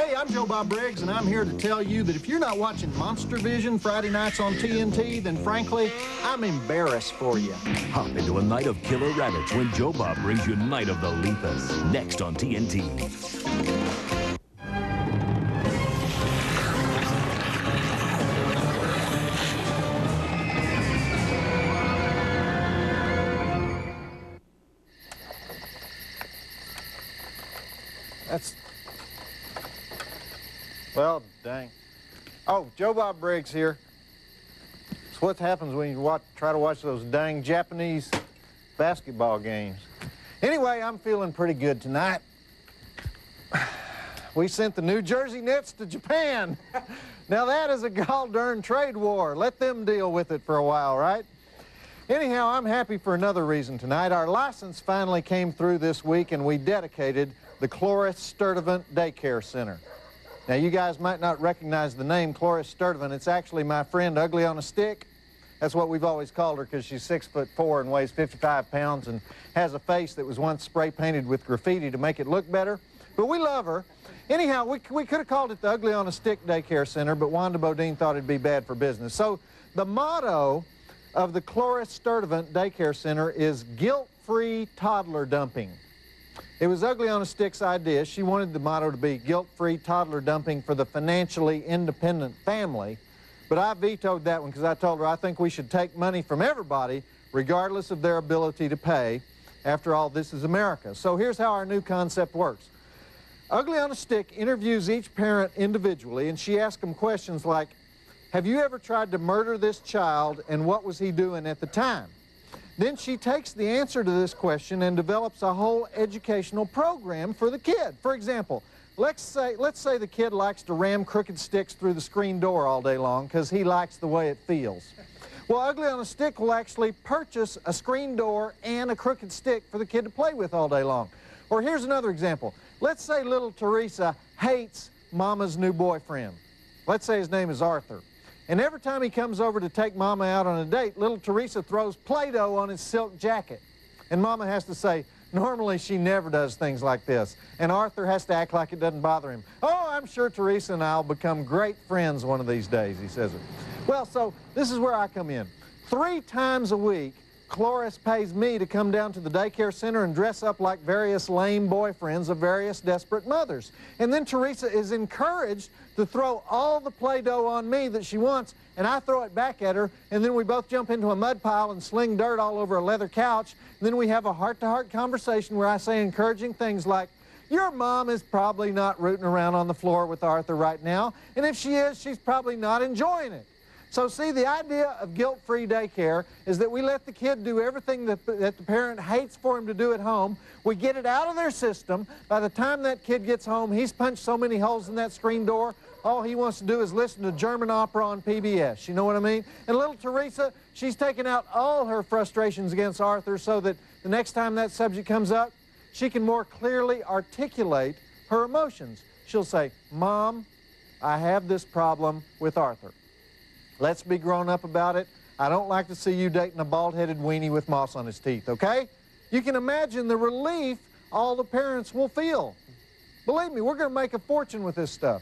Hey, I'm Joe Bob Briggs, and I'm here to tell you that if you're not watching Monstervision Friday nights on TNT, then frankly, I'm embarrassed for you. Hop into a night of killer rabbits when Joe Bob brings you Night of the Lepus, next on TNT. Well, dang. Oh, Joe Bob Briggs here. It's what happens when you try to watch those dang Japanese basketball games. Anyway, I'm feeling pretty good tonight. We sent the New Jersey Nets to Japan. Now that is a gall-darn trade war. Let them deal with it for a while, right? Anyhow, I'm happy for another reason tonight. Our license finally came through this week, and we dedicated the Cloris Sturdivant Daycare Center. Now, you guys might not recognize the name Cloris Sturdivant. It's actually my friend Ugly on a Stick. That's what we've always called her because she's 6'4" and weighs 55 pounds and has a face that was once spray painted with graffiti to make it look better. But we love her. Anyhow, we could have called it the Ugly on a Stick Daycare Center, but Wanda Bodine thought it'd be bad for business. So the motto of the Cloris Sturdivant Daycare Center is guilt-free toddler dumping. It was Ugly on a Stick's idea. She wanted the motto to be guilt-free toddler dumping for the financially independent family, but I vetoed that one because I told her I think we should take money from everybody regardless of their ability to pay. After all, this is America. So here's how our new concept works. Ugly on a Stick interviews each parent individually, and she asks them questions like, have you ever tried to murder this child, and what was he doing at the time? Then she takes the answer to this question and develops a whole educational program for the kid. For example, let's say the kid likes to ram crooked sticks through the screen door all day long because he likes the way it feels. Well, Ugly on a Stick will actually purchase a screen door and a crooked stick for the kid to play with all day long. Or here's another example. Let's say little Teresa hates Mama's new boyfriend. Let's say his name is Arthur. And every time he comes over to take Mama out on a date, little Teresa throws Play-Doh on his silk jacket. And Mama has to say, normally she never does things like this. And Arthur has to act like it doesn't bother him. Oh, I'm sure Teresa and I'll become great friends one of these days, he says it. Well, so this is where I come in. 3 times a week, Cloris pays me to come down to the daycare center and dress up like various lame boyfriends of various desperate mothers. And then Teresa is encouraged to throw all the Play-Doh on me that she wants, and I throw it back at her, and then we both jump into a mud pile and sling dirt all over a leather couch. And then we have a heart-to-heart conversation where I say encouraging things like, your mom is probably not rooting around on the floor with Arthur right now, and if she is, she's probably not enjoying it. So see, the idea of guilt-free daycare is that we let the kid do everything that the parent hates for him to do at home. We get it out of their system. By the time that kid gets home, he's punched so many holes in that screen door, all he wants to do is listen to German opera on PBS. You know what I mean? And little Teresa, she's taken out all her frustrations against Arthur so that the next time that subject comes up, she can more clearly articulate her emotions. She'll say, Mom, I have this problem with Arthur. Let's be grown up about it. I don't like to see you dating a bald-headed weenie with moss on his teeth, okay? You can imagine the relief all the parents will feel. Believe me, we're going to make a fortune with this stuff.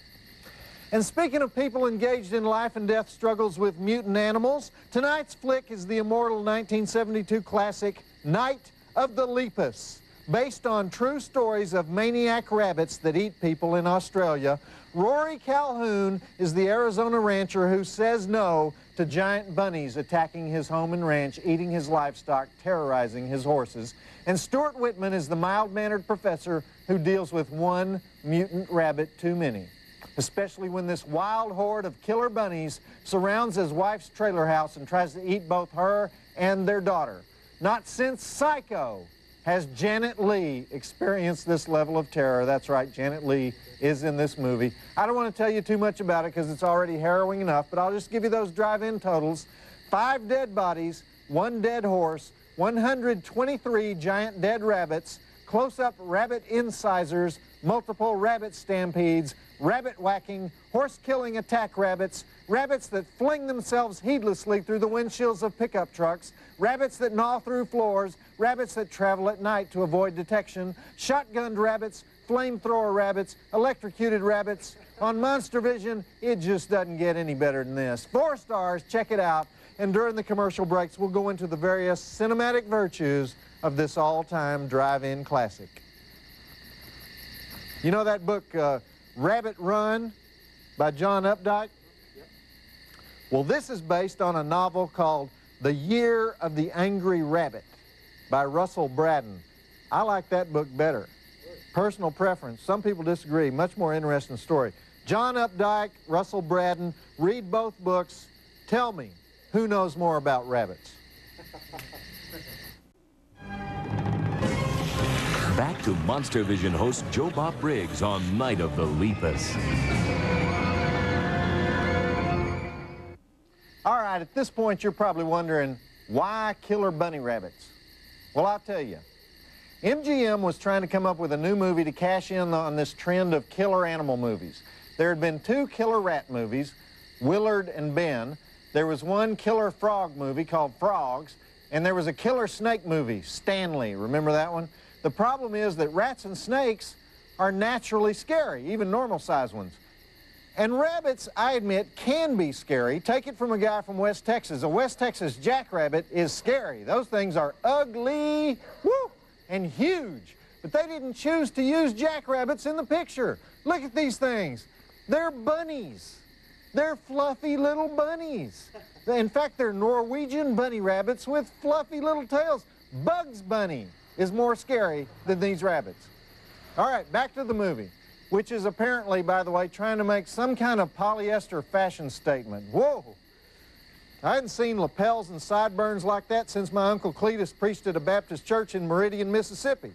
And speaking of people engaged in life and death struggles with mutant animals, tonight's flick is the immortal 1972 classic Night of the Lepus. Based on true stories of maniac rabbits that eat people in Australia, Rory Calhoun is the Arizona rancher who says no to giant bunnies attacking his home and ranch, eating his livestock, terrorizing his horses. And Stuart Whitman is the mild-mannered professor who deals with one mutant rabbit too many, especially when this wild horde of killer bunnies surrounds his wife's trailer house and tries to eat both her and their daughter. Not since Psycho has Janet Leigh experienced this level of terror. That's right, Janet Leigh is in this movie. I don't want to tell you too much about it because it's already harrowing enough, but I'll just give you those drive-in totals. 5 dead bodies, 1 dead horse, 123 giant dead rabbits, close-up rabbit incisors, multiple rabbit stampedes, rabbit whacking, horse-killing attack rabbits, rabbits that fling themselves heedlessly through the windshields of pickup trucks, rabbits that gnaw through floors, rabbits that travel at night to avoid detection, shotgunned rabbits, flamethrower rabbits, electrocuted rabbits. On Monstervision, it just doesn't get any better than this. 4 stars, check it out. And during the commercial breaks, we'll go into the various cinematic virtues of this all-time drive-in classic. You know that book, Rabbit Run by John Updike? Well, this is based on a novel called The Year of the Angry Rabbit by Russell Braddon. I like that book better. Personal preference. Some people disagree. Much more interesting story. John Updike, Russell Braddon, read both books. Tell me, who knows more about rabbits? Back to Monstervision host Joe Bob Briggs on Night of the Lepus. All right, at this point, you're probably wondering, why killer bunny rabbits? Well, I'll tell you. MGM was trying to come up with a new movie to cash in on this trend of killer animal movies. There had been 2 killer rat movies, Willard and Ben. There was one killer frog movie called Frogs, and there was a killer snake movie, Stanley. Remember that one? The problem is that rats and snakes are naturally scary, even normal-sized ones. And rabbits, I admit, can be scary. Take it from a guy from West Texas. A West Texas jackrabbit is scary. Those things are ugly, woo, and huge. But they didn't choose to use jackrabbits in the picture. Look at these things. They're bunnies. They're fluffy little bunnies. In fact, they're Norwegian bunny rabbits with fluffy little tails. Bugs Bunny is more scary than these rabbits. All right, back to the movie, which is apparently, by the way, trying to make some kind of polyester fashion statement. Whoa! I hadn't seen lapels and sideburns like that since my Uncle Cletus preached at a Baptist church in Meridian, Mississippi.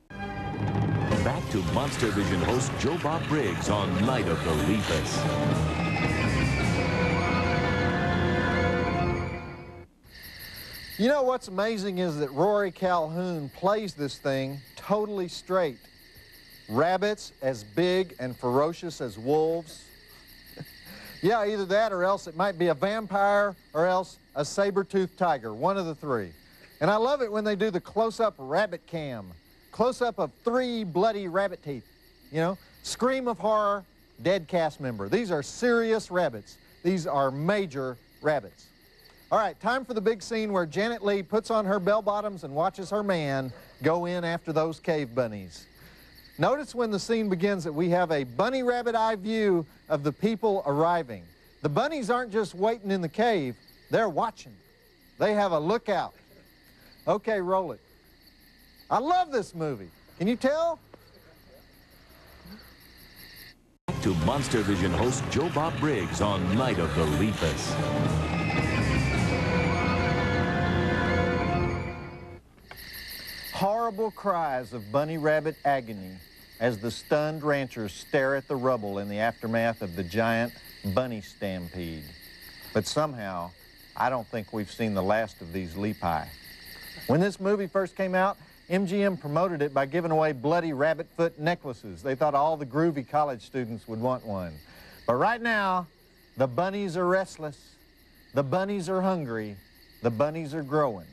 Back to Monstervision host Joe Bob Briggs on Night of the Lepus. You know what's amazing is that Rory Calhoun plays this thing totally straight. Rabbits as big and ferocious as wolves. Yeah, either that or else it might be a vampire or else a saber-toothed tiger, one of the 3. And I love it when they do the close-up rabbit cam. Close-up of 3 bloody rabbit teeth, you know? Scream of horror, dead cast member. These are serious rabbits. These are major rabbits. All right, time for the big scene where Janet Leigh puts on her bell-bottoms and watches her man go in after those cave bunnies. Notice when the scene begins that we have a bunny rabbit eye view of the people arriving. The bunnies aren't just waiting in the cave, they're watching. They have a lookout. Okay, roll it. I love this movie. Can you tell? Back to Monstervision host Joe Bob Briggs on Night of the Lepus. Horrible cries of bunny rabbit agony as the stunned ranchers stare at the rubble in the aftermath of the giant bunny stampede. But somehow, I don't think we've seen the last of these lepi. When this movie first came out, MGM promoted it by giving away bloody rabbit foot necklaces. They thought all the groovy college students would want one. But right now, the bunnies are restless, the bunnies are hungry, the bunnies are growing.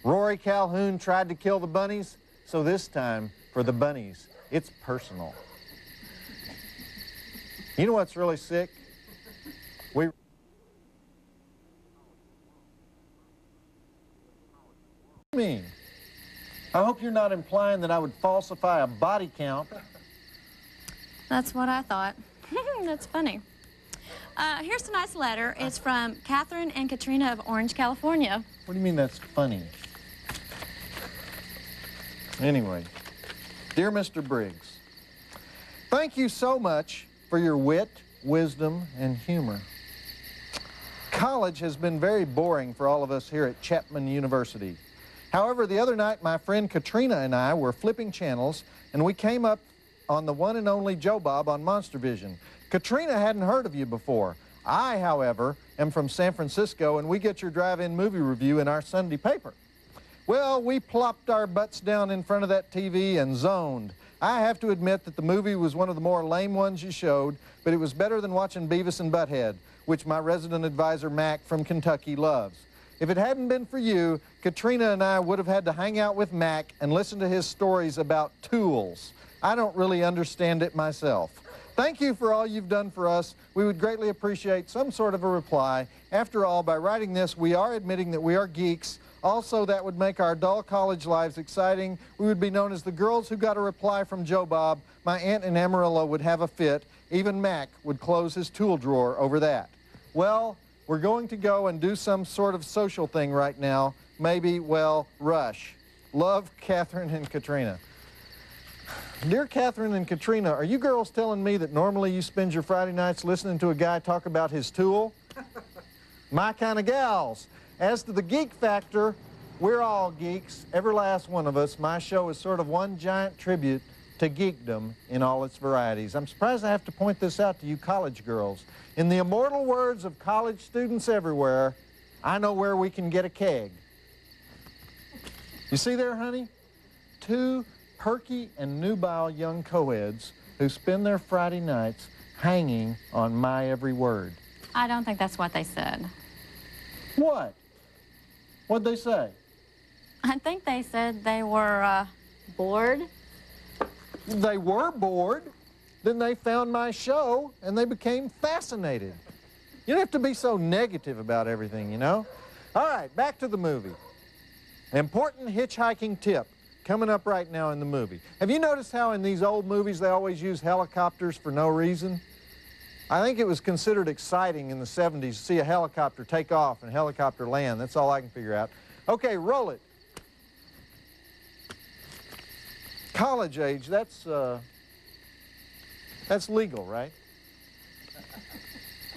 Rory Calhoun tried to kill the bunnies, so this time, for the bunnies, it's personal. You know what's really sick? What do you mean? I hope you're not implying that I would falsify a body count. That's what I thought. That's funny. Here's a nice letter. It's from Catherine and Katrina of Orange, California. What do you mean that's funny? Anyway, dear Mr. Briggs, thank you so much for your wit, wisdom, and humor. College has been very boring for all of us here at Chapman University. However, the other night, my friend Katrina and I were flipping channels, and we came up on the one and only Joe Bob on Monstervision. Katrina hadn't heard of you before. I, however, am from San Francisco, and we get your drive-in movie review in our Sunday paper. Well, we plopped our butts down in front of that TV and zoned. I have to admit that the movie was one of the more lame ones you showed, but it was better than watching Beavis and Butthead, which my resident advisor, Mac, from Kentucky, loves. If it hadn't been for you, Katrina and I would have had to hang out with Mac and listen to his stories about tools. I don't really understand it myself. Thank you for all you've done for us. We would greatly appreciate some sort of a reply. After all, by writing this, we are admitting that we are geeks. Also, that would make our dull college lives exciting. We would be known as the girls who got a reply from Joe Bob. My aunt in Amarillo would have a fit. Even Mac would close his tool drawer over that. Well, we're going to go and do some sort of social thing right now. Maybe, well, rush. Love, Catherine and Katrina. Dear Catherine and Katrina, are you girls telling me that normally you spend your Friday nights listening to a guy talk about his tool? My kind of gals. As to the geek factor, we're all geeks, every last one of us. My show is sort of one giant tribute to geekdom in all its varieties. I'm surprised I have to point this out to you college girls. In the immortal words of college students everywhere, I know where we can get a keg. You see there, honey? Two perky and nubile young co-eds who spend their Friday nights hanging on my every word. I don't think that's what they said. What? What'd they say? I think they said they were, bored. They were bored. Then they found my show and they became fascinated. You don't have to be so negative about everything, you know? All right, back to the movie. Important hitchhiking tip coming up right now in the movie. Have you noticed how in these old movies they always use helicopters for no reason? I think it was considered exciting in the 70s to see a helicopter take off and a helicopter land. That's all I can figure out. Okay, roll it. College age, that's legal, right?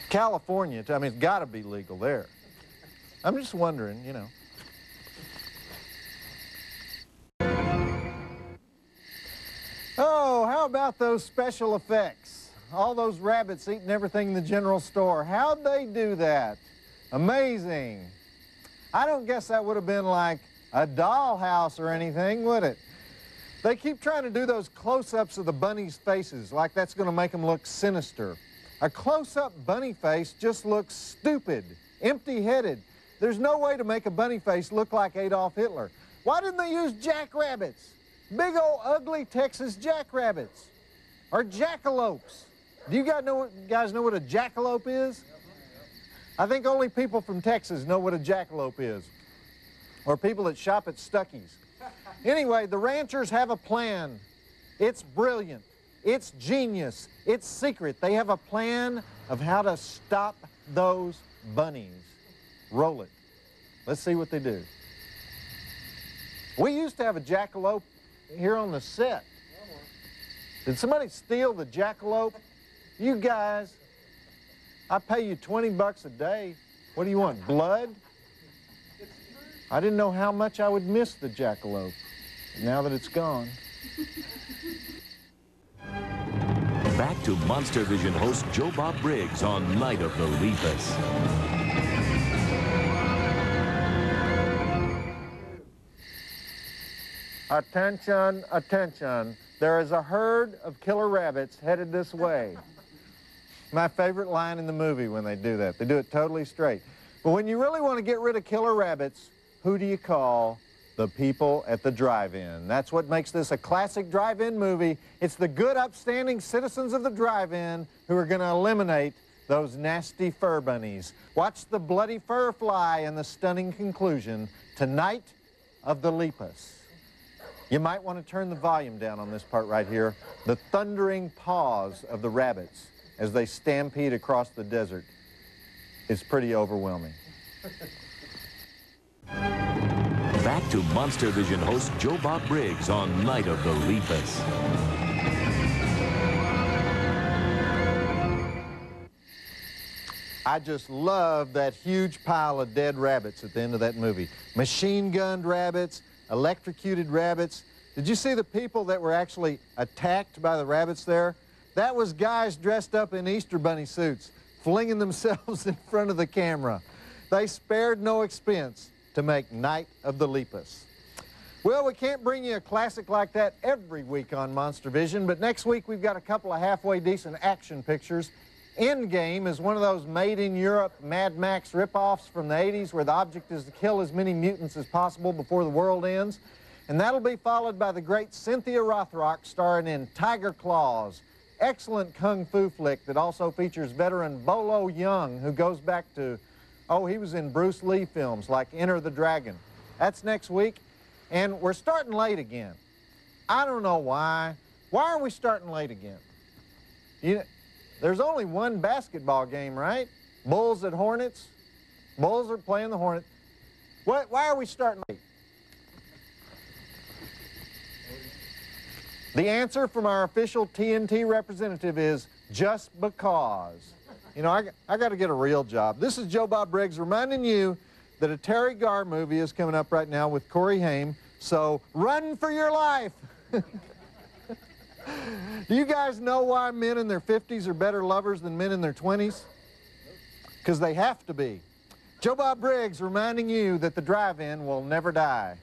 California, I mean, it's got to be legal there. I'm just wondering, you know. Oh, how about those special effects? All those rabbits eating everything in the general store. How'd they do that? Amazing. I don't guess that would have been like a dollhouse or anything, would it? They keep trying to do those close-ups of the bunnies' faces like that's going to make them look sinister. A close-up bunny face just looks stupid, empty-headed. There's no way to make a bunny face look like Adolf Hitler. Why didn't they use jackrabbits? Big old ugly Texas jackrabbits. Or jackalopes. Do you guys know what a jackalope is? I think only people from Texas know what a jackalope is. Or people that shop at Stuckey's. Anyway, the ranchers have a plan. It's brilliant. It's genius. It's secret. They have a plan of how to stop those bunnies. Roll it. Let's see what they do. We used to have a jackalope here on the set. Did somebody steal the jackalope? You guys, I pay you 20 bucks a day. What do you want, blood? I didn't know how much I would miss the jackalope. Now that it's gone. Back to Monstervision host Joe Bob Briggs on Night of the Lepus. Attention, attention. There is a herd of killer rabbits headed this way. My favorite line in the movie when they do that. They do it totally straight. But when you really want to get rid of killer rabbits, who do you call? The people at the drive-in. That's what makes this a classic drive-in movie. It's the good, upstanding citizens of the drive-in who are going to eliminate those nasty fur bunnies. Watch the bloody fur fly and the stunning conclusion to Night of the Lepus. You might want to turn the volume down on this part right here. The thundering paws of the rabbits as they stampede across the desert is pretty overwhelming. Back to Monstervision host Joe Bob Briggs on Night of the Lepus. I just love that huge pile of dead rabbits at the end of that movie. Machine-gunned rabbits, electrocuted rabbits. Did you see the people that were actually attacked by the rabbits there? That was guys dressed up in Easter Bunny suits, flinging themselves in front of the camera. They spared no expense to make Night of the Lepus. Well, we can't bring you a classic like that every week on Monstervision, but next week we've got a couple of halfway decent action pictures. Endgame is one of those made-in-Europe Mad Max ripoffs from the 80s where the object is to kill as many mutants as possible before the world ends. And that'll be followed by the great Cynthia Rothrock starring in Tiger Claws. Excellent kung fu flick that also features veteran Bolo Young, who goes back to, oh, he was in Bruce Lee films like Enter the Dragon. That's next week. And we're starting late again. I don't know why. Why are we starting late again? There's only one basketball game, right? Bulls at Hornets. Bulls are playing the Hornets. Why are we starting late? The answer from our official TNT representative is just because. You know, I got to get a real job. This is Joe Bob Briggs reminding you that a Terry Garr movie is coming up right now with Corey Haim, so run for your life. Do you guys know why men in their 50s are better lovers than men in their 20s? Because they have to be. Joe Bob Briggs reminding you that the drive-in will never die.